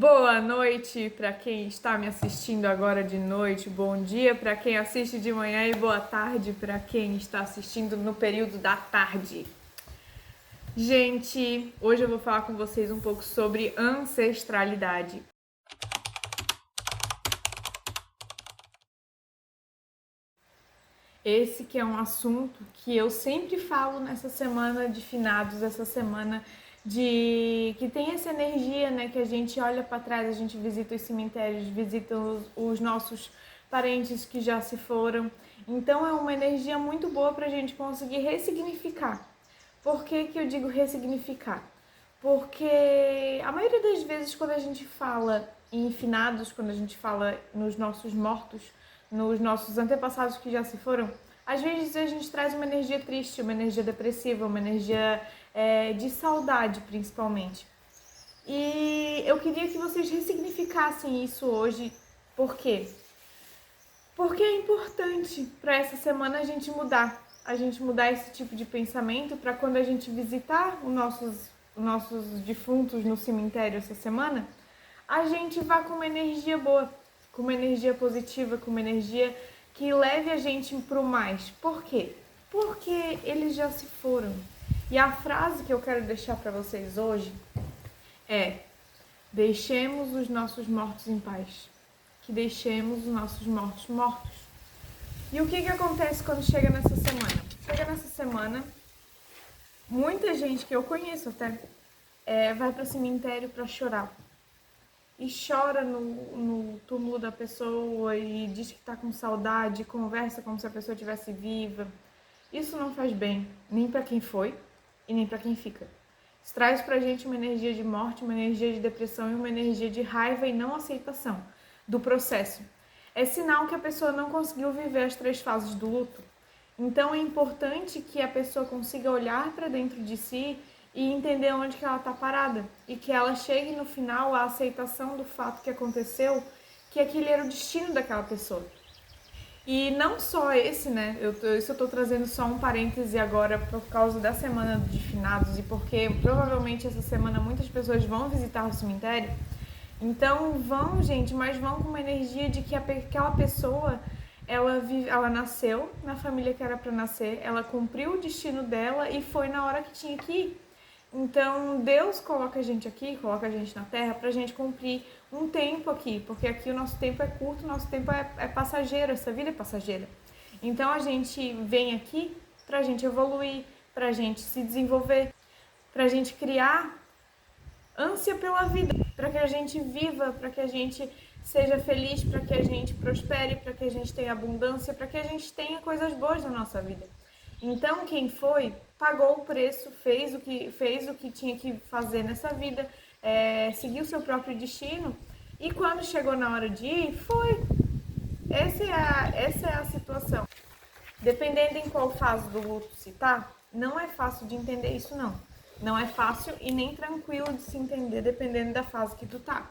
Boa noite para quem está me assistindo agora de noite, bom dia para quem assiste de manhã e boa tarde para quem está assistindo no período da tarde. Gente, hoje eu vou falar com vocês um pouco sobre ancestralidade. Esse que é um assunto que eu sempre falo nessa semana de finados, essa semana de que tem essa energia, né, que a gente olha para trás, a gente visita os cemitérios, visita os nossos parentes que já se foram. Então é uma energia muito boa para a gente conseguir ressignificar. Por que que eu digo ressignificar? Porque a maioria das vezes quando a gente fala em finados, quando a gente fala nos nossos mortos, nos nossos antepassados que já se foram, às vezes a gente traz uma energia triste, uma energia depressiva, uma energia de saudade, principalmente. E eu queria que vocês ressignificassem isso hoje. Por quê? Porque é importante para essa semana a gente mudar esse tipo de pensamento para quando a gente visitar os nossos defuntos no cemitério essa semana, a gente vá com uma energia boa, com uma energia positiva, com uma energia que leve a gente para o mais. Por quê? Porque eles já se foram. E a frase que eu quero deixar para vocês hoje é: deixemos os nossos mortos em paz. Que deixemos os nossos mortos mortos. E o que acontece quando chega nessa semana? Chega nessa semana, muita gente que eu conheço até vai para o cemitério para chorar. E chora no túmulo da pessoa e diz que está com saudade, conversa como se a pessoa estivesse viva. Isso não faz bem, nem para quem foi e nem para quem fica. Isso traz pra gente uma energia de morte, uma energia de depressão e uma energia de raiva e não aceitação do processo. É sinal que a pessoa não conseguiu viver as 3 fases do luto. Então é importante que a pessoa consiga olhar para dentro de si e entender onde que ela está parada e que ela chegue no final à aceitação do fato que aconteceu, que aquele era o destino daquela pessoa. E não só esse, né? Isso eu tô trazendo só um parêntese agora por causa da semana de finados e porque provavelmente essa semana muitas pessoas vão visitar o cemitério. Então vão, gente, mas vão com uma energia de que aquela pessoa ela nasceu na família que era para nascer, ela cumpriu o destino dela e foi na hora que tinha que ir. Então, Deus coloca a gente aqui, coloca a gente na Terra pra gente cumprir um tempo aqui, porque aqui o nosso tempo é curto, o nosso tempo é passageiro, essa vida é passageira. Então, a gente vem aqui pra gente evoluir, pra gente se desenvolver, pra gente criar ânsia pela vida, para que a gente viva, para que a gente seja feliz, para que a gente prospere, para que a gente tenha abundância, para que a gente tenha coisas boas na nossa vida. Então, quem foi, pagou o preço, fez o que tinha que fazer nessa vida, seguiu seu próprio destino, e quando chegou na hora de ir, foi. Essa é a situação. Dependendo em qual fase do luto se tá, não é fácil de entender isso não. Não é fácil e nem tranquilo de se entender dependendo da fase que tu tá.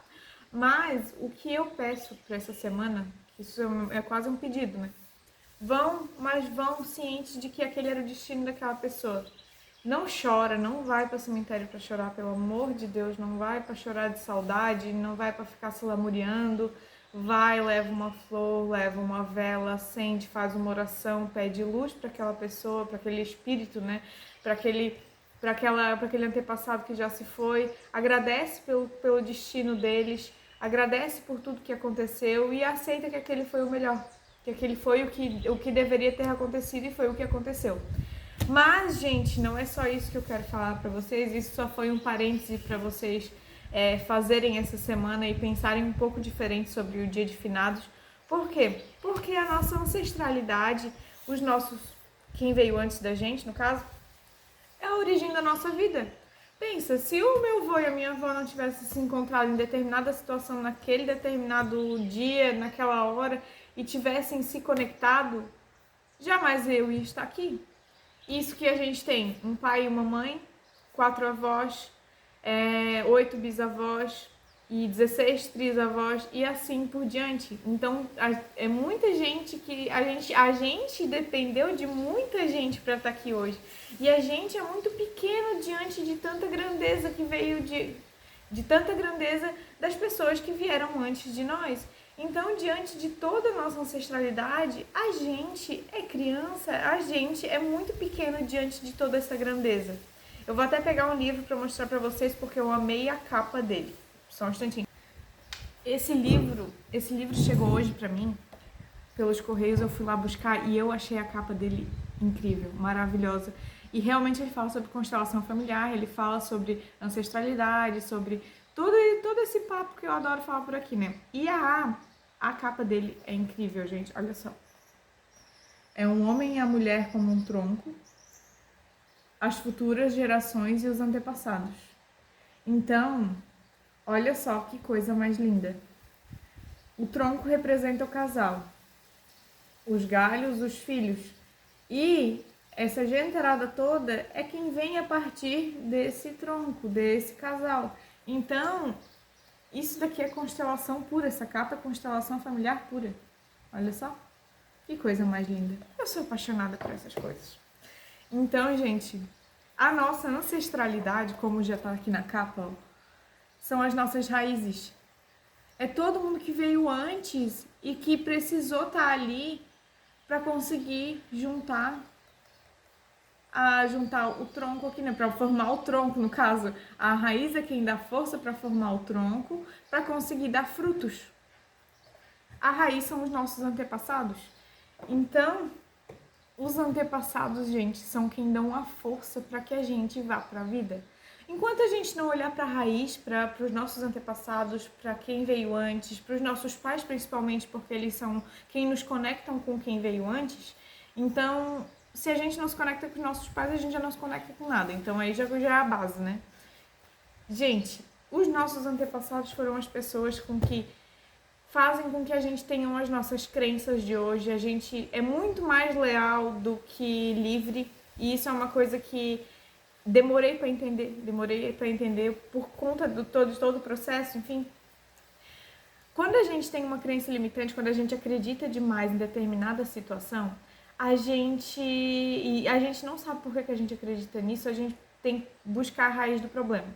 Mas o que eu peço para essa semana, que isso é quase um pedido, né? Mas vão cientes de que aquele era o destino daquela pessoa. Não chora, não vai para o cemitério para chorar, pelo amor de Deus, não vai para chorar de saudade, não vai para ficar se lamuriando. Vai, leva uma flor, leva uma vela, acende, faz uma oração, pede luz para aquela pessoa, para aquele espírito, né? Para aquele antepassado que já se foi. Agradece pelo destino deles, agradece por tudo que aconteceu e aceita que aquele foi o melhor, que aquele foi o que deveria ter acontecido e foi o que aconteceu. Mas, gente, não é só isso que eu quero falar para vocês, isso só foi um parêntese para vocês fazerem essa semana e pensarem um pouco diferente sobre o dia de finados. Por quê? Porque a nossa ancestralidade, quem veio antes da gente, no caso, é a origem da nossa vida. Pensa, se o meu avô e a minha avó não tivessem se encontrado em determinada situação naquele determinado dia, naquela hora, e tivessem se conectado, jamais eu ia estar aqui. Isso que a gente tem, um pai e uma mãe, 4 avós, 8 bisavós e 16 trisavós e assim por diante. Então, é muita gente que a gente dependeu de muita gente para estar aqui hoje. E a gente é muito pequeno diante de tanta grandeza de tanta grandeza das pessoas que vieram antes de nós. Então, diante de toda a nossa ancestralidade, a gente é criança, a gente é muito pequeno diante de toda essa grandeza. Eu vou até pegar um livro para mostrar para vocês, porque eu amei a capa dele. Só um instantinho. Esse livro chegou hoje para mim, pelos correios, eu fui lá buscar e eu achei a capa dele incrível, maravilhosa. E realmente ele fala sobre constelação familiar, ele fala sobre ancestralidade, sobre todo esse papo que eu adoro falar por aqui, né? E a capa dele é incrível, gente, olha só. É um homem e a mulher como um tronco, as futuras gerações e os antepassados. Então, olha só que coisa mais linda. O tronco representa o casal, os galhos, os filhos. E essa gentarada toda é quem vem a partir desse tronco, desse casal. Então, isso daqui é constelação pura, essa capa é constelação familiar pura. Olha só, que coisa mais linda. Eu sou apaixonada por essas coisas. Então, gente, a nossa ancestralidade, como já tá aqui na capa, ó, são as nossas raízes. É todo mundo que veio antes e que precisou estar ali para conseguir juntar o tronco aqui, né? Para formar o tronco, no caso. A raiz é quem dá força para formar o tronco, para conseguir dar frutos. A raiz são os nossos antepassados. Então, os antepassados, gente, são quem dão a força para que a gente vá para a vida. Enquanto a gente não olhar para a raiz, para os nossos antepassados, para quem veio antes, para os nossos pais principalmente, porque eles são quem nos conectam com quem veio antes, então, se a gente não se conecta com os nossos pais, a gente já não se conecta com nada. Então, aí já é a base, né? Gente, os nossos antepassados foram as pessoas que fazem com que a gente tenha as nossas crenças de hoje. A gente é muito mais leal do que livre, e isso é uma coisa que demorei para entender por conta de todo o processo, enfim. Quando a gente tem uma crença limitante, quando a gente acredita demais em determinada situação, a gente não sabe por que a gente acredita nisso, a gente tem que buscar a raiz do problema.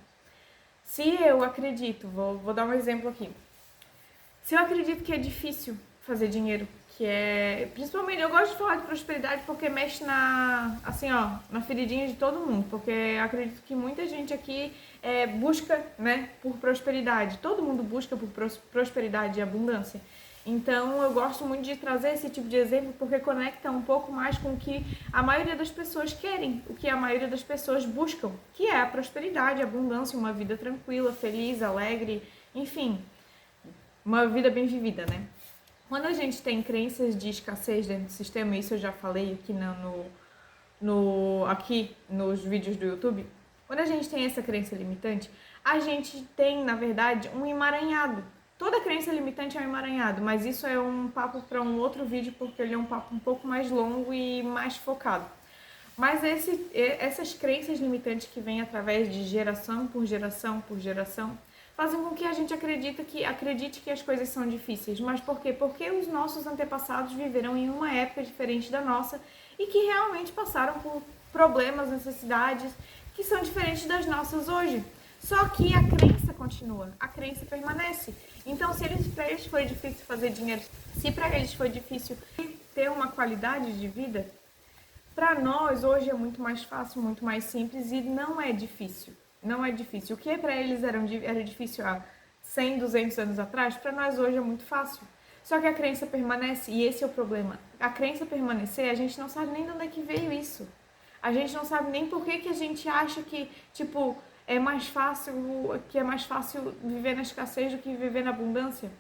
Se eu acredito, vou dar um exemplo aqui. Se eu acredito que é difícil fazer dinheiro, principalmente, eu gosto de falar de prosperidade porque mexe na feridinha de todo mundo, porque acredito que muita gente aqui busca, né, por prosperidade, todo mundo busca por prosperidade e abundância. Então eu gosto muito de trazer esse tipo de exemplo porque conecta um pouco mais com o que a maioria das pessoas querem, o que a maioria das pessoas buscam, que é a prosperidade, a abundância, uma vida tranquila, feliz, alegre, enfim, uma vida bem vivida, né? Quando a gente tem crenças de escassez dentro do sistema, isso eu já falei aqui aqui nos vídeos do YouTube, quando a gente tem essa crença limitante, a gente tem, na verdade, um emaranhado. Toda crença limitante é um emaranhado, mas isso é um papo para um outro vídeo, porque ele é um papo um pouco mais longo e mais focado. Mas essas crenças limitantes que vêm através de geração por geração por geração, fazem com que a gente acredite que as coisas são difíceis. Mas por quê? Porque os nossos antepassados viveram em uma época diferente da nossa e que realmente passaram por problemas, necessidades que são diferentes das nossas hoje. Só que a crença continua, a crença permanece. Então, para eles foi difícil fazer dinheiro, se para eles foi difícil ter uma qualidade de vida, para nós hoje é muito mais fácil, muito mais simples e não é difícil. Não é difícil. O que para eles era difícil há 100, 200 anos atrás, para nós hoje é muito fácil. Só que a crença permanece e esse é o problema. A crença permanecer, a gente não sabe nem de onde é que veio isso. A gente não sabe nem por que a gente acha que, é mais fácil viver na escassez do que viver na abundância.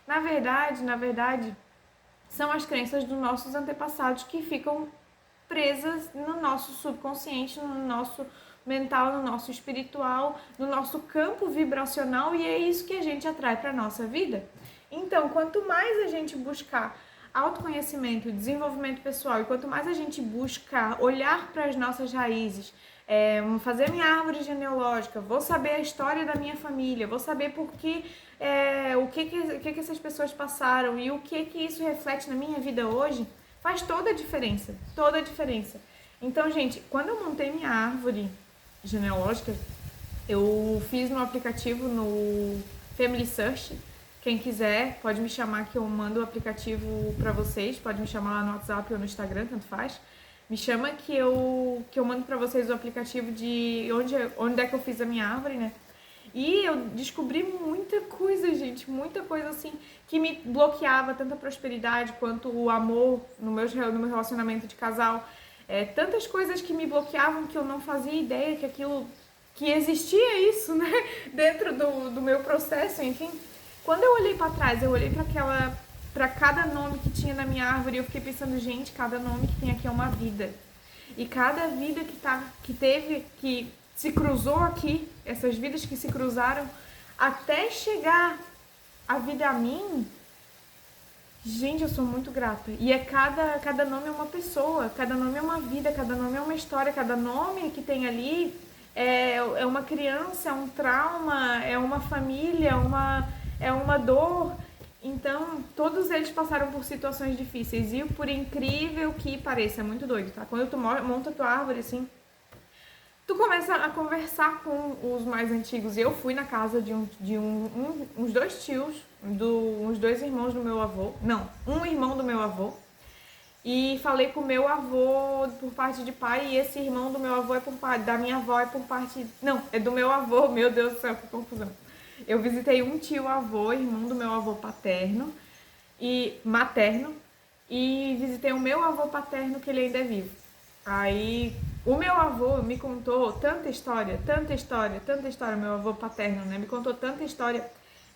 Na verdade, são as crenças dos nossos antepassados que ficam presas no nosso subconsciente, no nosso mental, no nosso espiritual, no nosso campo vibracional, e é isso que a gente atrai para a nossa vida. Então, quanto mais a gente buscar autoconhecimento, desenvolvimento pessoal, e quanto mais a gente buscar olhar para as nossas raízes, fazer minha árvore genealógica, vou saber a história da minha família, vou saber o que essas pessoas passaram e o que isso reflete na minha vida hoje, faz toda a diferença, toda a diferença. Então, gente, quando eu montei minha árvore genealógica, Eu fiz no aplicativo, no Family Search. Quem quiser pode me chamar que eu mando o aplicativo para vocês. Pode me chamar lá no WhatsApp ou no Instagram, tanto faz. Me chama que eu mando para vocês o aplicativo de onde é que eu fiz a minha árvore, né? E eu descobri muita coisa, gente, muita coisa assim que me bloqueava, tanto a prosperidade quanto o amor no meu relacionamento de casal. Tantas coisas que me bloqueavam que eu não fazia ideia que aquilo, que existia isso, né, dentro do meu processo, enfim. Quando eu olhei para trás, eu olhei para cada nome que tinha na minha árvore, eu fiquei pensando, gente, cada nome que tem aqui é uma vida. E cada vida que se cruzou aqui, essas vidas que se cruzaram, até chegar a vida a mim, gente, eu sou muito grata. E cada nome é uma pessoa, cada nome é uma vida, cada nome é uma história, cada nome que tem ali é uma criança, é um trauma, é uma família, é uma dor. Então, todos eles passaram por situações difíceis. E por incrível que pareça, é muito doido, tá? Quando tu monta a tua árvore, assim, tu começa a conversar com os mais antigos. Eu fui na casa de uns dois tios, uns dois irmãos do meu avô. Não, um irmão do meu avô. E falei com o meu avô por parte de pai, e esse irmão do meu avô é por parte da minha avó, é por parte... Não, é do meu avô, meu Deus do céu, que confusão. Eu visitei um tio-avô, irmão do meu avô paterno e materno, e visitei o meu avô paterno, que ele ainda é vivo. Aí, o meu avô me contou tanta história, meu avô paterno, né? Me contou tanta história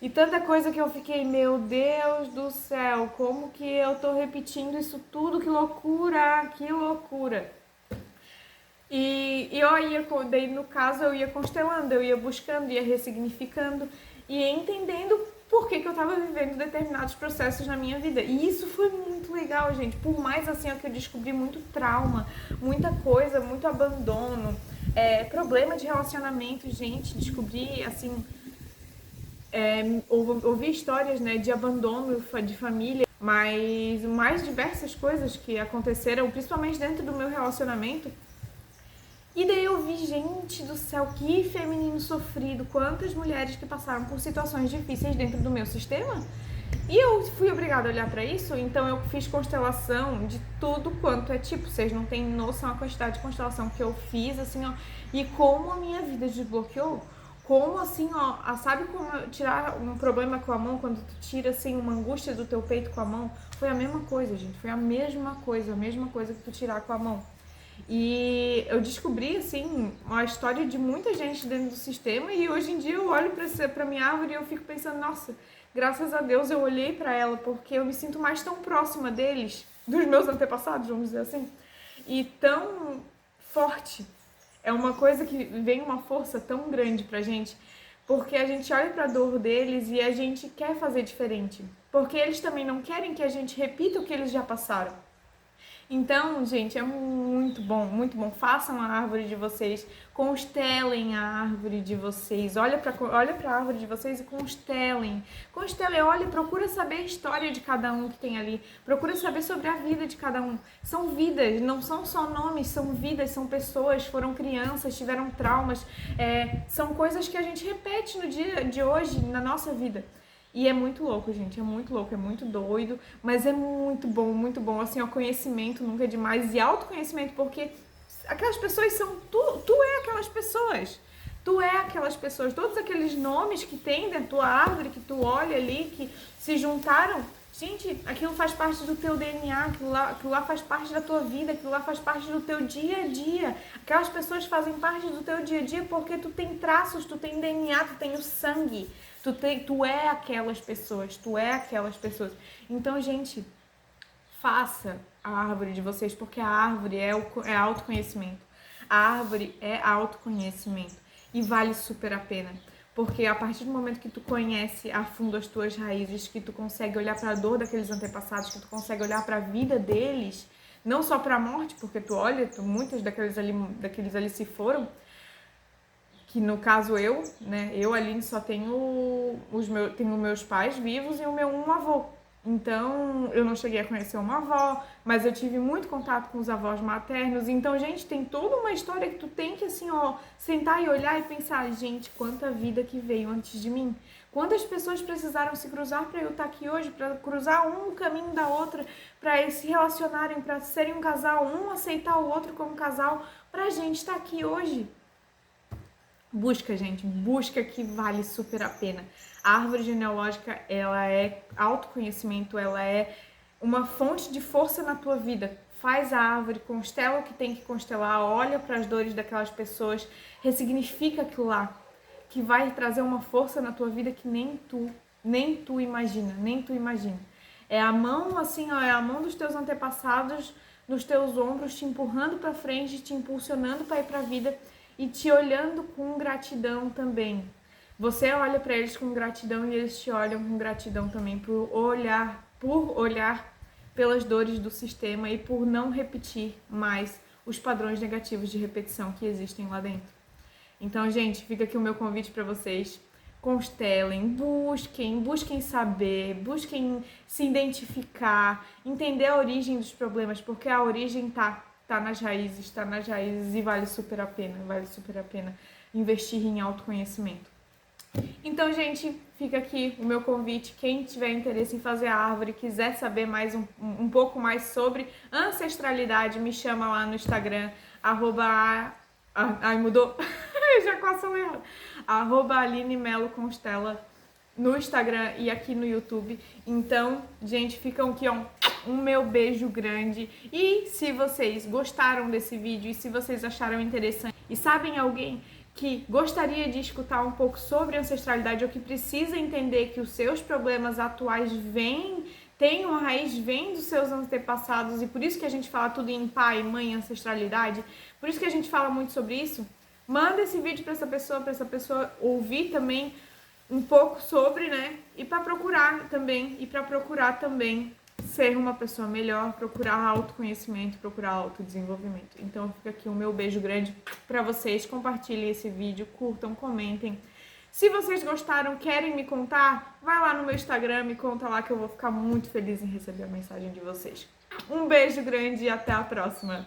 e tanta coisa que eu fiquei, meu Deus do céu, como que eu tô repetindo isso tudo? Que loucura, que loucura. E daí no caso eu ia constelando, eu ia buscando, ia ressignificando e entendendo por que eu tava vivendo determinados processos na minha vida. E isso foi muito legal, gente. Por mais assim, que eu descobri muito trauma, muita coisa, muito abandono, problema de relacionamento, gente, descobri assim, ouvi histórias, né, de abandono de família, mas mais diversas coisas que aconteceram, principalmente dentro do meu relacionamento. E daí eu vi, gente do céu, que feminino sofrido, quantas mulheres que passaram por situações difíceis dentro do meu sistema. E eu fui obrigada a olhar pra isso, então eu fiz constelação de tudo quanto é tipo. Vocês não têm noção a quantidade de constelação que eu fiz, assim, ó. E como a minha vida desbloqueou. Como assim, ó, sabe como tirar um problema com a mão, quando tu tira, assim, uma angústia do teu peito com a mão? Foi a mesma coisa, gente, foi a mesma coisa que tu tirar com a mão. E eu descobri, assim, a história de muita gente dentro do sistema e hoje em dia eu olho pra minha árvore e eu fico pensando, nossa, graças a Deus eu olhei pra ela porque eu me sinto mais tão próxima deles, dos meus antepassados, vamos dizer assim, e tão forte. É uma coisa que vem uma força tão grande pra gente, porque a gente olha pra dor deles e a gente quer fazer diferente, porque eles também não querem que a gente repita o que eles já passaram. Então, gente, é muito bom, muito bom. Façam a árvore de vocês, constelem a árvore de vocês. Olha pra árvore de vocês e constelem. Constelem, olha, procura saber a história de cada um que tem ali. Procura saber sobre a vida de cada um. São vidas, não são só nomes, são vidas, são pessoas, foram crianças, tiveram traumas. São coisas que a gente repete no dia de hoje, na nossa vida. E é muito louco, gente, é muito louco, é muito doido, mas é muito bom, assim, o conhecimento nunca é demais, e autoconhecimento, porque aquelas pessoas são, tu é aquelas pessoas, todos aqueles nomes que tem da tua árvore, que tu olha ali, que se juntaram, gente, aquilo faz parte do teu DNA, aquilo lá faz parte da tua vida, aquilo lá faz parte do teu dia a dia. Aquelas pessoas fazem parte do teu dia a dia porque tu tem traços, tu tem DNA, tu tem o sangue. Tu é aquelas pessoas, Então, gente, faça a árvore de vocês, porque a árvore é autoconhecimento. A árvore é autoconhecimento e vale super a pena. Porque a partir do momento que tu conhece a fundo as tuas raízes, que tu consegue olhar para a dor daqueles antepassados, que tu consegue olhar para a vida deles, não só para a morte, porque tu olha, muitos daqueles ali se foram, que no caso eu, né, Aline, só tenho tenho meus pais vivos e o meu avô. Então, eu não cheguei a conhecer uma avó, mas eu tive muito contato com os avós maternos. Então, gente, tem toda uma história que tu tem que, assim, ó, sentar e olhar e pensar, gente, quanta vida que veio antes de mim. Quantas pessoas precisaram se cruzar para eu estar aqui hoje, para cruzar um caminho da outra, para eles se relacionarem, para serem um casal, um aceitar o outro como casal, para a gente estar aqui hoje. Busca, gente, busca, que vale super a pena. A árvore genealógica, ela é autoconhecimento, ela é uma fonte de força na tua vida. Faz a árvore, constela o que tem que constelar, olha para as dores daquelas pessoas, ressignifica aquilo lá, que vai trazer uma força na tua vida que nem tu imagina. É a mão, assim, ó, é a mão dos teus antepassados nos teus ombros, te empurrando para frente, te impulsionando para ir para a vida e te olhando com gratidão também. Você olha para eles com gratidão e eles te olham com gratidão também por olhar pelas dores do sistema e por não repetir mais os padrões negativos de repetição que existem lá dentro. Então, gente, fica aqui o meu convite para vocês. Constelem, busquem saber, busquem se identificar, entender a origem dos problemas, porque a origem tá nas raízes e vale super a pena investir em autoconhecimento. Então, gente, fica aqui o meu convite. Quem tiver interesse em fazer a árvore, quiser saber mais um pouco mais sobre ancestralidade, me chama lá no Instagram, mudou, já quase falei errado, @AlineMeloConstela no Instagram e aqui no YouTube. Então, gente, ficam aqui, ó, um meu beijo grande. E se vocês gostaram desse vídeo e se vocês acharam interessante e sabem alguém que gostaria de escutar um pouco sobre ancestralidade ou que precisa entender que os seus problemas atuais têm uma raiz, vem dos seus antepassados, e por isso que a gente fala tudo em pai, mãe, ancestralidade, por isso que a gente fala muito sobre isso, manda esse vídeo para essa pessoa ouvir também um pouco sobre, né? E para procurar também ser uma pessoa melhor, procurar autoconhecimento, procurar autodesenvolvimento. Então fica aqui o meu beijo grande para vocês. Compartilhem esse vídeo, curtam, comentem. Se vocês gostaram, querem me contar, vai lá no meu Instagram, me conta lá que eu vou ficar muito feliz em receber a mensagem de vocês. Um beijo grande e até a próxima!